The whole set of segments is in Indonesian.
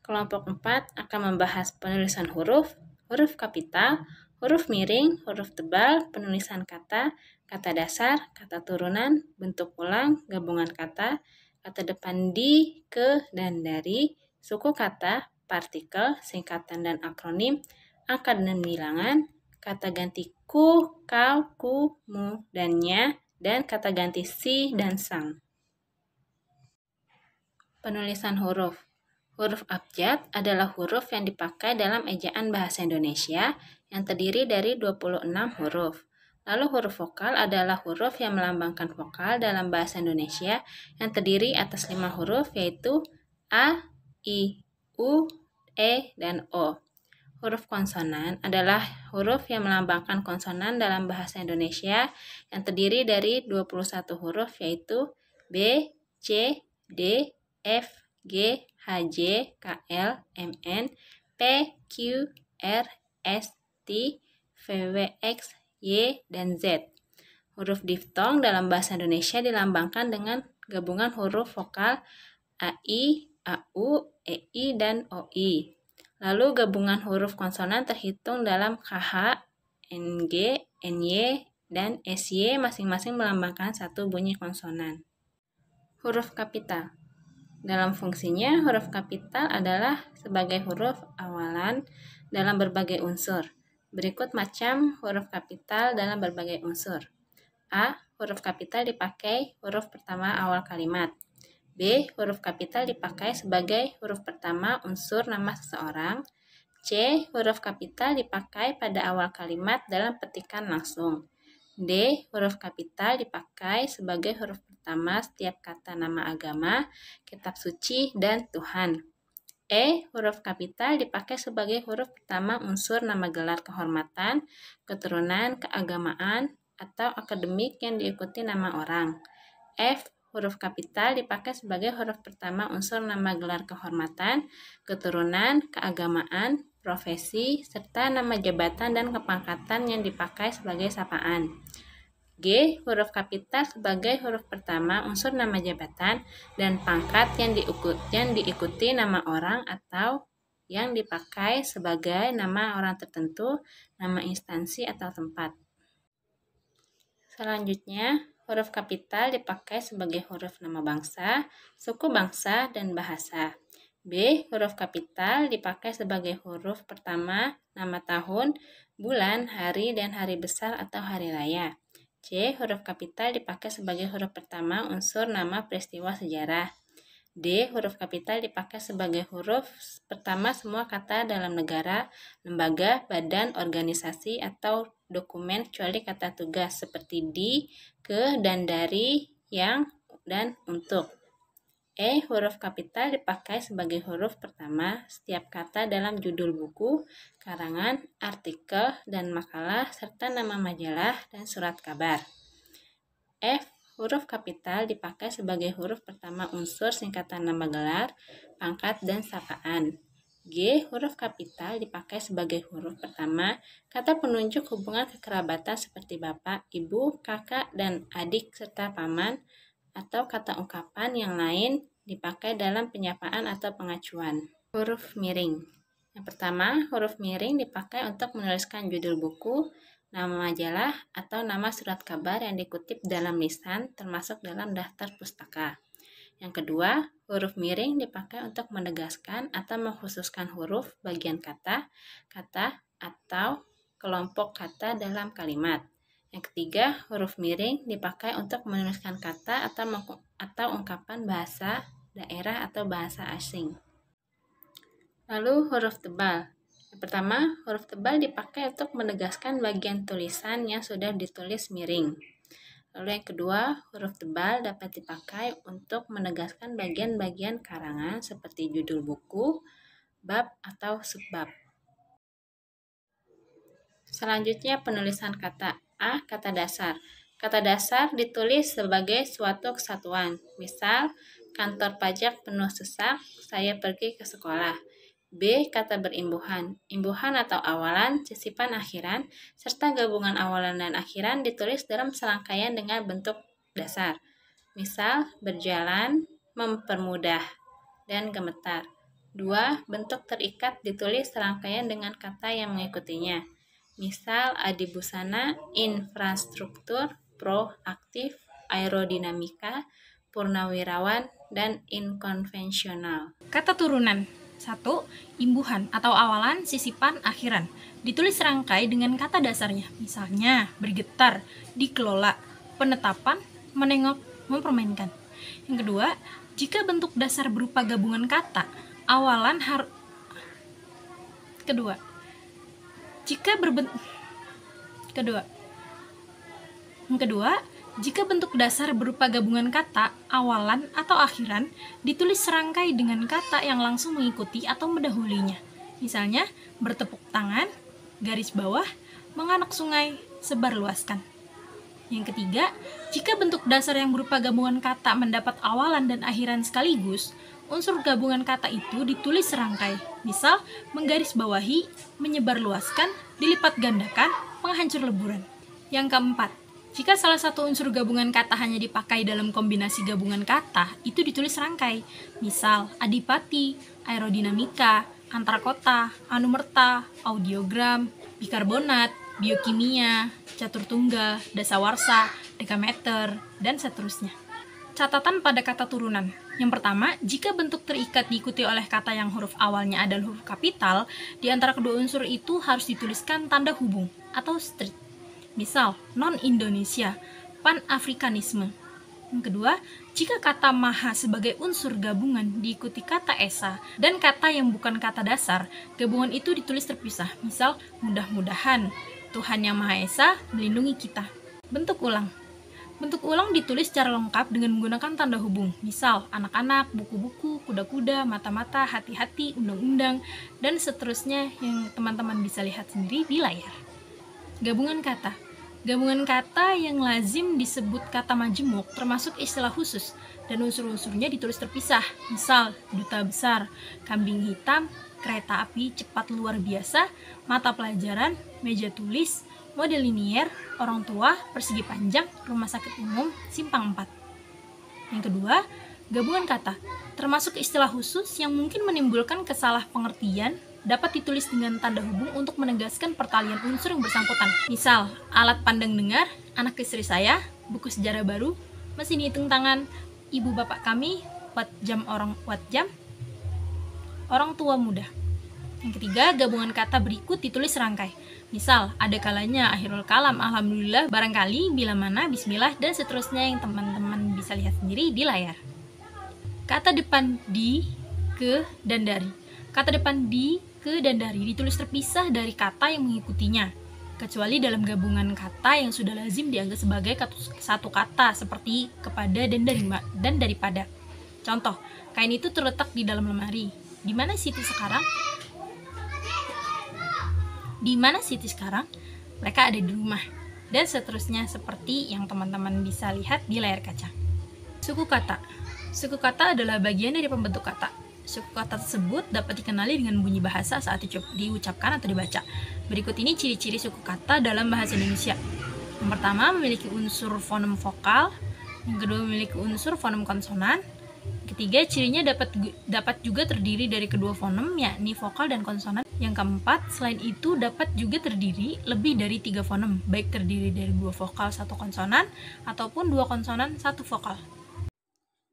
Kelompok 4 akan membahas penulisan huruf, huruf kapital, huruf miring, huruf tebal, penulisan kata, kata dasar, kata turunan, bentuk ulang, gabungan kata, kata depan di, ke, dan dari, suku kata, partikel, singkatan dan akronim, angka dan bilangan, kata ganti ku, kau, ku, mu, dan nya, dan kata ganti si dan sang. Penulisan huruf. Huruf abjad adalah huruf yang dipakai dalam ejaan bahasa Indonesia yang terdiri dari 26 huruf. Lalu huruf vokal adalah huruf yang melambangkan vokal dalam bahasa Indonesia yang terdiri atas 5 huruf yaitu A, I, U, E, dan O. Huruf konsonan adalah huruf yang melambangkan konsonan dalam bahasa Indonesia yang terdiri dari 21 huruf yaitu B, C, D, F, G, H, J, K, L, M, N, P, Q, R, S, T, V, W, X, Y, dan Z. Huruf diftong dalam bahasa Indonesia dilambangkan dengan gabungan huruf vokal AI, AU, EI, dan OI. Lalu gabungan huruf konsonan terhitung dalam KH, NG, NY, dan SY masing-masing melambangkan satu bunyi konsonan. Huruf kapital. Dalam fungsinya, huruf kapital adalah sebagai huruf awalan dalam berbagai unsur. Berikut macam huruf kapital dalam berbagai unsur. A. Huruf kapital dipakai huruf pertama awal kalimat. B. Huruf kapital dipakai sebagai huruf pertama unsur nama seseorang. C. Huruf kapital dipakai pada awal kalimat dalam petikan langsung. D. Huruf kapital dipakai sebagai huruf pertama setiap kata nama agama, kitab suci, dan Tuhan. E. Huruf kapital dipakai sebagai huruf pertama unsur nama gelar kehormatan, keturunan, keagamaan, atau akademik yang diikuti nama orang. F. Huruf kapital dipakai sebagai huruf pertama unsur nama gelar kehormatan, keturunan, keagamaan, profesi, serta nama jabatan dan kepangkatan yang dipakai sebagai sapaan. G. Huruf kapital sebagai huruf pertama unsur nama jabatan dan pangkat yang diikuti nama orang atau yang dipakai sebagai nama orang tertentu, nama instansi atau tempat. Selanjutnya, huruf kapital dipakai sebagai huruf nama bangsa, suku bangsa, dan bahasa. B. Huruf kapital dipakai sebagai huruf pertama nama tahun, bulan, hari, dan hari besar atau hari raya. C. Huruf kapital dipakai sebagai huruf pertama unsur nama peristiwa sejarah. D. Huruf kapital dipakai sebagai huruf pertama semua kata dalam negara, lembaga, badan, organisasi, atau dokumen kecuali kata tugas seperti di, ke, dan dari, yang, dan untuk. E. Huruf kapital dipakai sebagai huruf pertama setiap kata dalam judul buku, karangan, artikel, dan makalah, serta nama majalah dan surat kabar. F. Huruf kapital dipakai sebagai huruf pertama unsur singkatan nama gelar, pangkat, dan sapaan. G. Huruf kapital dipakai sebagai huruf pertama kata penunjuk hubungan kekerabatan seperti bapak, ibu, kakak, dan adik, serta paman, atau kata ungkapan yang lain dipakai dalam penyapaan atau pengacuan. Huruf miring. Yang pertama, huruf miring dipakai untuk menuliskan judul buku, nama majalah, atau nama surat kabar yang dikutip dalam lisan, termasuk dalam daftar pustaka. Yang kedua, huruf miring dipakai untuk menegaskan atau mengkhususkan huruf, bagian kata, atau kelompok kata dalam kalimat. Yang ketiga, huruf miring dipakai untuk menuliskan kata atau ungkapan bahasa daerah atau bahasa asing. Lalu huruf tebal. Yang pertama, huruf tebal dipakai untuk menegaskan bagian tulisan yang sudah ditulis miring. Lalu yang kedua, huruf tebal dapat dipakai untuk menegaskan bagian-bagian karangan seperti judul buku, bab, atau subbab. Selanjutnya penulisan kata. A. Kata dasar. Kata dasar ditulis sebagai suatu kesatuan. Misal, kantor pajak penuh sesak, saya pergi ke sekolah. B. Kata berimbuhan. Imbuhan atau awalan, sisipan akhiran, serta gabungan awalan dan akhiran ditulis dalam serangkaian dengan bentuk dasar. Misal, berjalan, mempermudah, dan gemetar. 2. Bentuk terikat ditulis serangkaian dengan kata yang mengikutinya. Misal adibusana, infrastruktur, proaktif, aerodinamika, purnawirawan, dan inkonvensional. Kata turunan. 1. Imbuhan atau awalan, sisipan, akhiran. Ditulis serangkai dengan kata dasarnya. Misalnya, bergetar, dikelola, penetapan, menengok, mempermainkan. Yang kedua, jika bentuk dasar berupa gabungan kata, awalan harus... Kedua, jika bentuk dasar berupa gabungan kata, awalan atau akhiran, ditulis serangkai dengan kata yang langsung mengikuti atau mendahulinya. Misalnya, bertepuk tangan, garis bawah, menganak sungai, sebarluaskan. Yang ketiga, jika bentuk dasar yang berupa gabungan kata mendapat awalan dan akhiran sekaligus, unsur gabungan kata itu ditulis serangkai. Misal, menggarisbawahi, menyebarluaskan, dilipat gandakan, menghancur leburan. Yang keempat, jika salah satu unsur gabungan kata hanya dipakai dalam kombinasi gabungan kata, itu ditulis serangkai. Misal, adipati, aerodinamika, antarkota, anumerta, audiogram, bikarbonat, biokimia, catur tunggal, dasawarsa, dekameter, dan seterusnya. Catatan pada kata turunan. Yang pertama, jika bentuk terikat diikuti oleh kata yang huruf awalnya adalah huruf kapital, di antara kedua unsur itu harus dituliskan tanda hubung atau strip. Misal, non-Indonesia, pan-Afrikanisme. Yang kedua, jika kata maha sebagai unsur gabungan diikuti kata esa dan kata yang bukan kata dasar, gabungan itu ditulis terpisah. Misal, mudah-mudahan, Tuhan Yang Maha Esa melindungi kita. Bentuk ulang. Bentuk ulang ditulis secara lengkap dengan menggunakan tanda hubung. Misal, anak-anak, buku-buku, kuda-kuda, mata-mata, hati-hati, undang-undang, dan seterusnya yang teman-teman bisa lihat sendiri di layar. Gabungan kata. Gabungan kata yang lazim disebut kata majemuk termasuk istilah khusus dan unsur-unsurnya ditulis terpisah. Misal, duta besar, kambing hitam, kereta api cepat luar biasa, mata pelajaran, meja tulis, model linier, orang tua, persegi panjang, rumah sakit umum, simpang 4. Yang kedua, gabungan kata termasuk istilah khusus yang mungkin menimbulkan kesalah pengertian, dapat ditulis dengan tanda hubung untuk menegaskan pertalian unsur yang bersangkutan. Misal, alat pandang dengar, anak istri saya, buku sejarah baru, mesin hitung tangan, ibu bapak kami, watt jam, orang tua muda. Yang ketiga, gabungan kata berikut ditulis serangkai. Misal, ada kalanya, akhirul kalam, alhamdulillah, barangkali, bila mana, bismillah, dan seterusnya yang teman-teman bisa lihat sendiri di layar. Kata depan di, ke, dan dari. Kata depan di, ke, dan dari ditulis terpisah dari kata yang mengikutinya, kecuali dalam gabungan kata yang sudah lazim dianggap sebagai satu kata seperti kepada dan daripada. Contoh, kain itu terletak di dalam lemari. Di mana Siti sekarang? Di mana Siti sekarang? Mereka ada di rumah. Dan seterusnya seperti yang teman-teman bisa lihat di layar kaca. Suku kata. Suku kata adalah bagian dari pembentuk kata. Suku kata tersebut dapat dikenali dengan bunyi bahasa saat diucapkan atau dibaca. Berikut ini ciri-ciri suku kata dalam bahasa Indonesia. Yang pertama, memiliki unsur fonem vokal. Yang kedua, memiliki unsur fonem konsonan. Ketiga, cirinya dapat juga terdiri dari kedua fonem, yakni vokal dan konsonan. Yang keempat, selain itu dapat juga terdiri lebih dari 3 fonem, baik terdiri dari 2 vokal 1 konsonan ataupun 2 konsonan 1 vokal.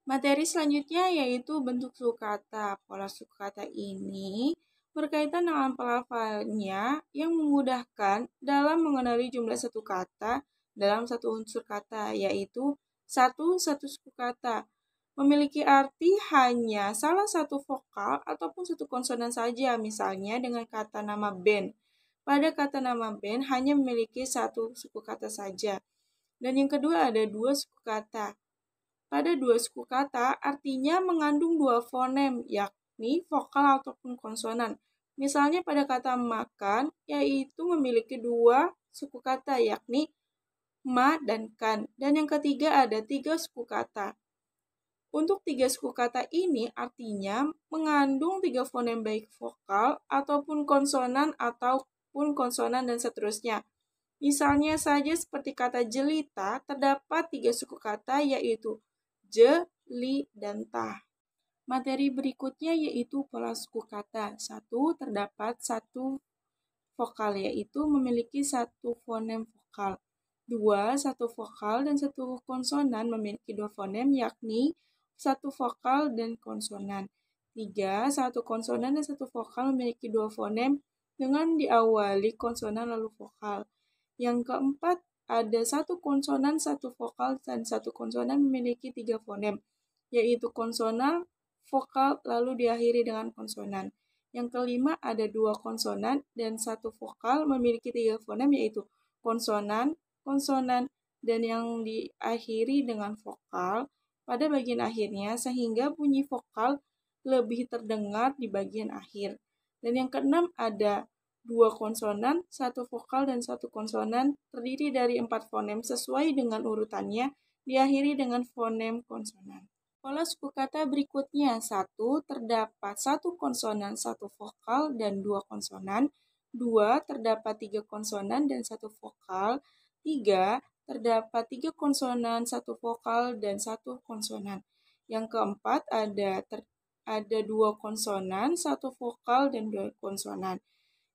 Materi selanjutnya yaitu bentuk suku kata. Pola suku kata ini berkaitan dengan pelafalannya yang memudahkan dalam mengenali jumlah satu kata dalam satu unsur kata, yaitu satu suku kata. Memiliki arti hanya salah satu vokal ataupun satu konsonan saja, misalnya dengan kata nama band. Pada kata nama band hanya memiliki satu suku kata saja. Dan yang kedua ada 2 suku kata. Pada 2 suku kata artinya mengandung 2 fonem, yakni vokal ataupun konsonan. Misalnya pada kata makan, yaitu memiliki 2 suku kata, yakni ma dan kan. Dan yang ketiga ada 3 suku kata. Untuk 3 suku kata ini artinya mengandung 3 fonem baik vokal ataupun konsonan dan seterusnya. Misalnya saja seperti kata jelita, terdapat 3 suku kata yaitu je, li, dan ta. Materi berikutnya yaitu pola suku kata. 1. Terdapat satu vokal, yaitu memiliki satu fonem vokal. 2. Satu vokal dan satu konsonan memiliki dua fonem, yakni satu vokal dan konsonan. 3. Satu konsonan dan satu vokal memiliki dua fonem dengan diawali konsonan lalu vokal. Yang keempat, ada satu konsonan, satu vokal, dan satu konsonan memiliki tiga fonem, yaitu konsonan, vokal, lalu diakhiri dengan konsonan. Yang kelima, ada dua konsonan dan satu vokal memiliki tiga fonem, yaitu konsonan, konsonan, dan yang diakhiri dengan vokal pada bagian akhirnya, sehingga bunyi vokal lebih terdengar di bagian akhir. Dan yang keenam, ada dua konsonan, satu vokal, dan satu konsonan, terdiri dari 4 fonem sesuai dengan urutannya, diakhiri dengan fonem konsonan. Pola suku kata berikutnya. 1. Terdapat satu konsonan, satu vokal, dan dua konsonan. 2. Terdapat 3 konsonan dan satu vokal. 3. Terdapat 3 konsonan, satu vokal, dan satu konsonan. Yang keempat, ada 2 konsonan, satu vokal, dan 2 konsonan.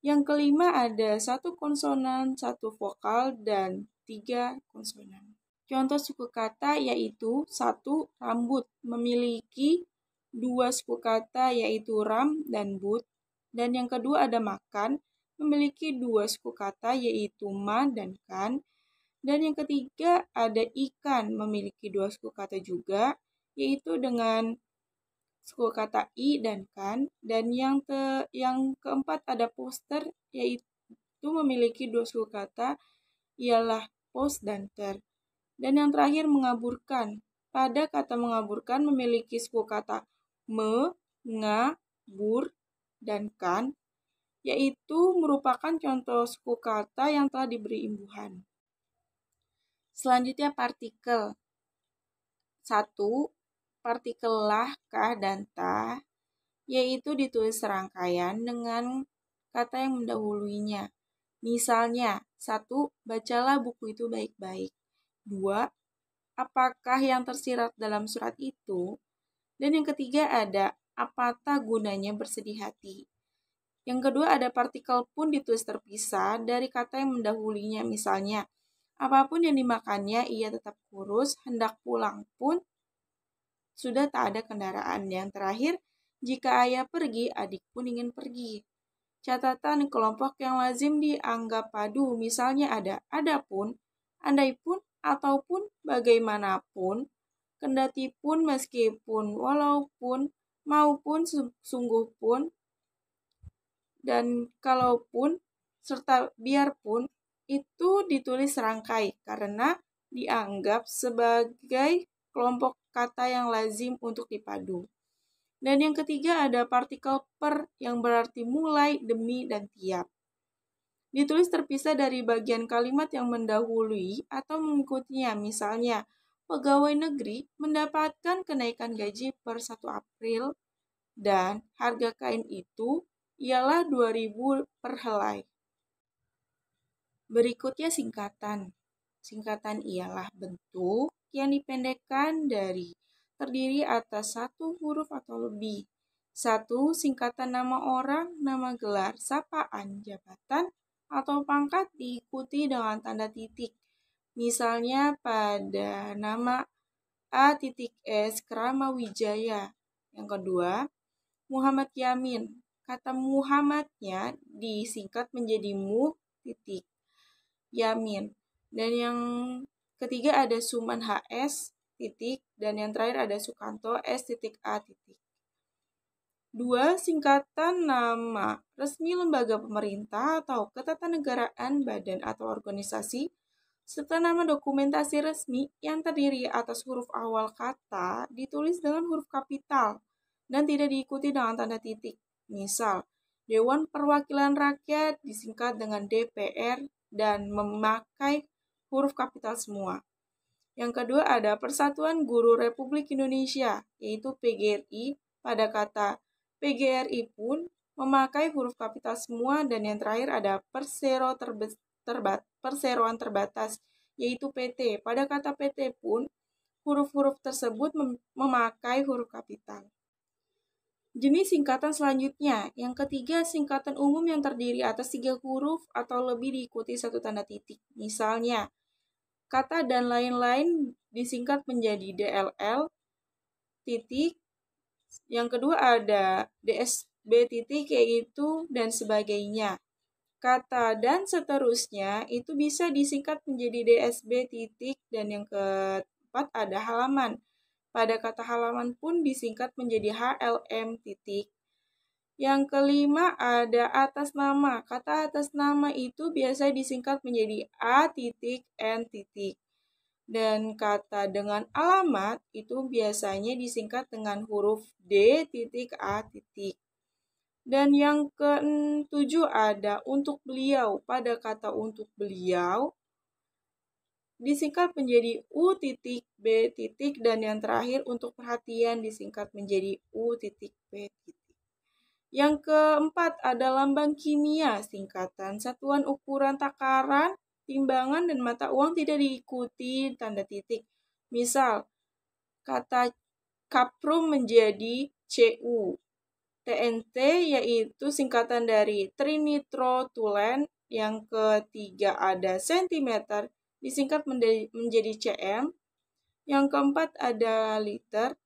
Yang kelima, ada 1 konsonan, 1 vokal, dan 3 konsonan. Contoh suku kata yaitu 1. Rambut memiliki 2 suku kata yaitu ram dan but. Dan yang kedua ada makan memiliki 2 suku kata yaitu ma dan kan. Dan yang ketiga ada ikan memiliki 2 suku kata juga yaitu dengan suku kata i dan kan. Dan yang keempat ada poster yaitu memiliki 2 suku kata ialah pos dan ter. Dan yang terakhir mengaburkan. Pada kata mengaburkan memiliki suku kata me, nga, bur, dan kan, yaitu merupakan contoh suku kata yang telah diberi imbuhan. Selanjutnya partikel. 1. Partikel lah, kah, dan ta, yaitu ditulis serangkaian dengan kata yang mendahuluinya. Misalnya, 1. Bacalah buku itu baik-baik. 2. Apakah yang tersirat dalam surat itu? Dan yang ketiga ada apatah gunanya bersedih hati. Yang kedua ada partikel pun ditulis terpisah dari kata yang mendahulunya. Misalnya, apapun yang dimakannya ia tetap kurus, hendak pulang pun sudah tak ada kendaraan. Yang terakhir, jika ayah pergi, adik pun ingin pergi. Catatan kelompok yang lazim dianggap padu. Misalnya ada adapun, andaipun, ataupun, bagaimanapun, kendatipun, meskipun, walaupun, maupun, sungguh pun, dan kalaupun, serta biarpun, itu ditulis serangkai karena dianggap sebagai kelompok kata yang lazim untuk dipadu. Dan yang ketiga ada partikel per yang berarti mulai, demi, dan tiap. Ditulis terpisah dari bagian kalimat yang mendahului atau mengikutinya. Misalnya, pegawai negeri mendapatkan kenaikan gaji per 1 April dan harga kain itu ialah 2.000 per helai. Berikutnya singkatan. Singkatan ialah bentuk yang dipendekkan dari terdiri atas satu huruf atau lebih. 1. Singkatan nama orang, nama gelar, sapaan, jabatan, atau pangkat diikuti dengan tanda titik. Misalnya pada nama A.S. Kramawijaya. Yang kedua, Muhammad Yamin. Kata Muhammadnya disingkat menjadi Yamin. Dan yang ketiga ada Suman HS, dan yang terakhir ada Sukanto S.A. 2. Singkatan nama resmi lembaga pemerintah atau ketatanegaraan, badan atau organisasi, serta nama dokumentasi resmi yang terdiri atas huruf awal kata ditulis dengan huruf kapital dan tidak diikuti dengan tanda titik. Misal, Dewan Perwakilan Rakyat disingkat dengan DPR dan memakai huruf kapital semua. Yang kedua ada Persatuan Guru Republik Indonesia, yaitu PGRI. Pada kata PGRI pun memakai huruf kapital semua. Dan yang terakhir ada Perseroan Terbatas, yaitu PT. Pada kata PT pun huruf-huruf tersebut memakai huruf kapital. Jenis singkatan selanjutnya. Yang ketiga, singkatan umum yang terdiri atas 3 huruf atau lebih diikuti satu tanda titik. Misalnya, kata dan lain-lain disingkat menjadi DLL, titik. Yang kedua ada DSB titik, yaitu dan sebagainya. Kata dan seterusnya itu bisa disingkat menjadi DSB titik. Dan yang keempat ada halaman. Pada kata halaman pun disingkat menjadi HLM titik. Yang kelima ada atas nama. Kata atas nama itu biasa disingkat menjadi A titik N titik. Dan kata dengan alamat itu biasanya disingkat dengan huruf D titik A titik. Dan yang ketujuh ada untuk beliau. Pada kata untuk beliau disingkat menjadi U titik B titik. Dan yang terakhir untuk perhatian disingkat menjadi U titik B titik. Yang keempat ada lambang kimia, singkatan satuan ukuran takaran, timbangan, dan mata uang tidak diikuti tanda titik. Misal, kata kaprum menjadi CU. TNT yaitu singkatan dari trinitrotulen. Yang ketiga ada sentimeter, disingkat menjadi cm. Yang keempat ada liter.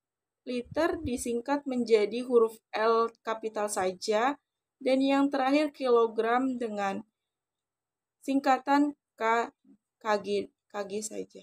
Liter disingkat menjadi huruf L kapital saja. Dan yang terakhir kilogram dengan singkatan kg saja.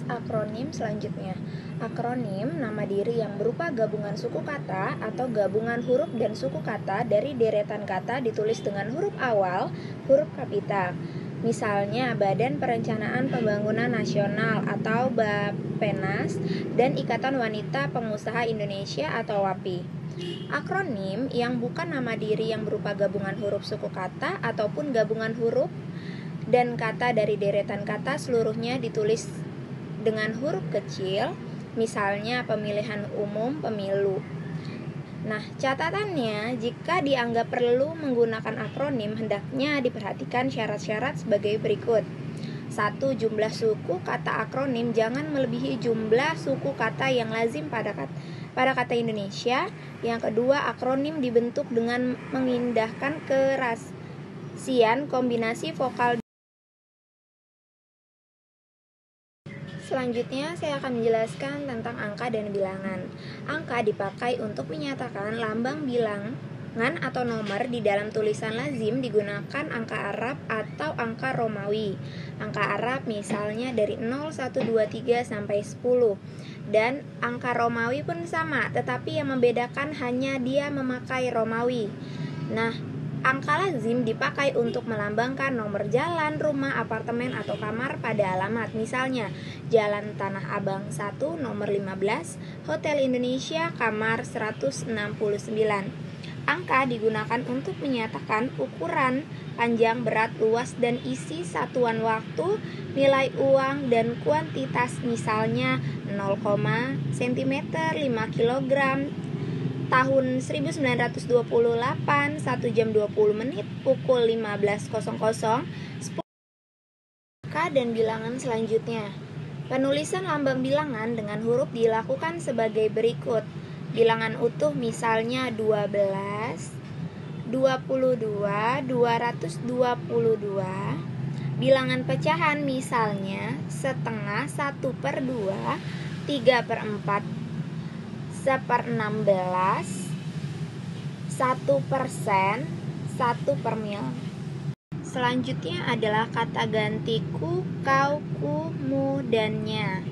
Akronim selanjutnya. Akronim nama diri yang berupa gabungan suku kata atau gabungan huruf dan suku kata dari deretan kata ditulis dengan huruf awal, huruf kapital. Misalnya Badan Perencanaan Pembangunan Nasional atau Bappenas dan Ikatan Wanita Pengusaha Indonesia atau WAPI. Akronim yang bukan nama diri yang berupa gabungan huruf suku kata ataupun gabungan huruf dan kata dari deretan kata seluruhnya ditulis dengan huruf kecil, misalnya pemilihan umum, pemilu. Nah, catatannya, jika dianggap perlu menggunakan akronim, hendaknya diperhatikan syarat-syarat sebagai berikut. 1. Jumlah suku kata akronim jangan melebihi jumlah suku kata yang lazim pada kata Indonesia. Yang kedua, akronim dibentuk dengan mengindahkan kerahasiaan kombinasi vokal. Selanjutnya saya akan menjelaskan tentang angka dan bilangan. Angka dipakai untuk menyatakan lambang bilangan atau nomor. Di dalam tulisan lazim digunakan angka Arab atau angka Romawi. Angka Arab misalnya dari 0, 1, 2, 3 sampai 10. Dan angka Romawi pun sama, tetapi yang membedakan hanya dia memakai Romawi. Nah, angka lazim dipakai untuk melambangkan nomor jalan, rumah, apartemen, atau kamar pada alamat. Misalnya, Jalan Tanah Abang 1, nomor 15, Hotel Indonesia, kamar 169. Angka digunakan untuk menyatakan ukuran, panjang, berat, luas, dan isi satuan waktu, nilai uang, dan kuantitas. Misalnya, 0, cm, 5 kg, tahun 1928, 1 jam 20 menit, pukul 15.00, 10. Angka dan bilangan selanjutnya. Penulisan lambang bilangan dengan huruf dilakukan sebagai berikut. Bilangan utuh misalnya 12, 22, 222. Bilangan pecahan misalnya setengah, 1/2, 3/4, 1/16, 1%, 1/mil. Selanjutnya adalah kata ganti ku, kau, ku, mu, dan nya.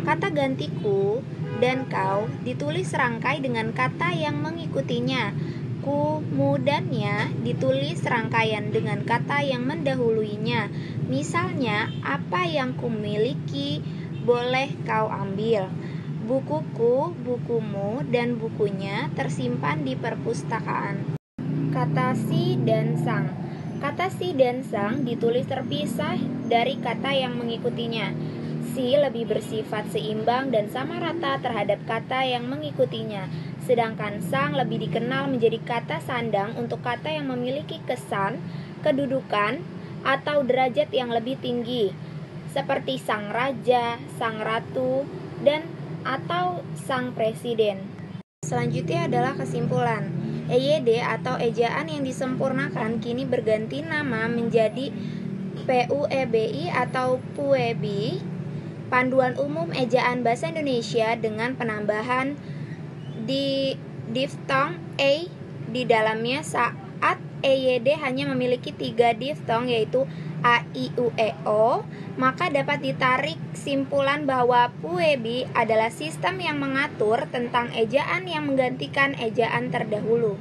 Kata ganti ku dan kau ditulis serangkai dengan kata yang mengikutinya. Ku, mu, dan nya ditulis serangkaian dengan kata yang mendahuluinya. Misalnya, apa yang kumiliki boleh kau ambil. Bukuku, bukumu, dan bukunya tersimpan di perpustakaan. Kata si dan sang. Kata si dan sang ditulis terpisah dari kata yang mengikutinya. Si lebih bersifat seimbang dan sama rata terhadap kata yang mengikutinya, sedangkan sang lebih dikenal menjadi kata sandang untuk kata yang memiliki kesan, kedudukan, atau derajat yang lebih tinggi, seperti sang raja, sang ratu, dan atau sang presiden. Selanjutnya adalah kesimpulan. EYD atau ejaan yang disempurnakan kini berganti nama menjadi PUEBI atau PUEBI, Panduan Umum Ejaan Bahasa Indonesia, dengan penambahan di diftong E di dalamnya saat EYD hanya memiliki 3 diftong, yaitu A, I, U, E, O, maka dapat ditarik simpulan bahwa PUEBI adalah sistem yang mengatur tentang ejaan yang menggantikan ejaan terdahulu.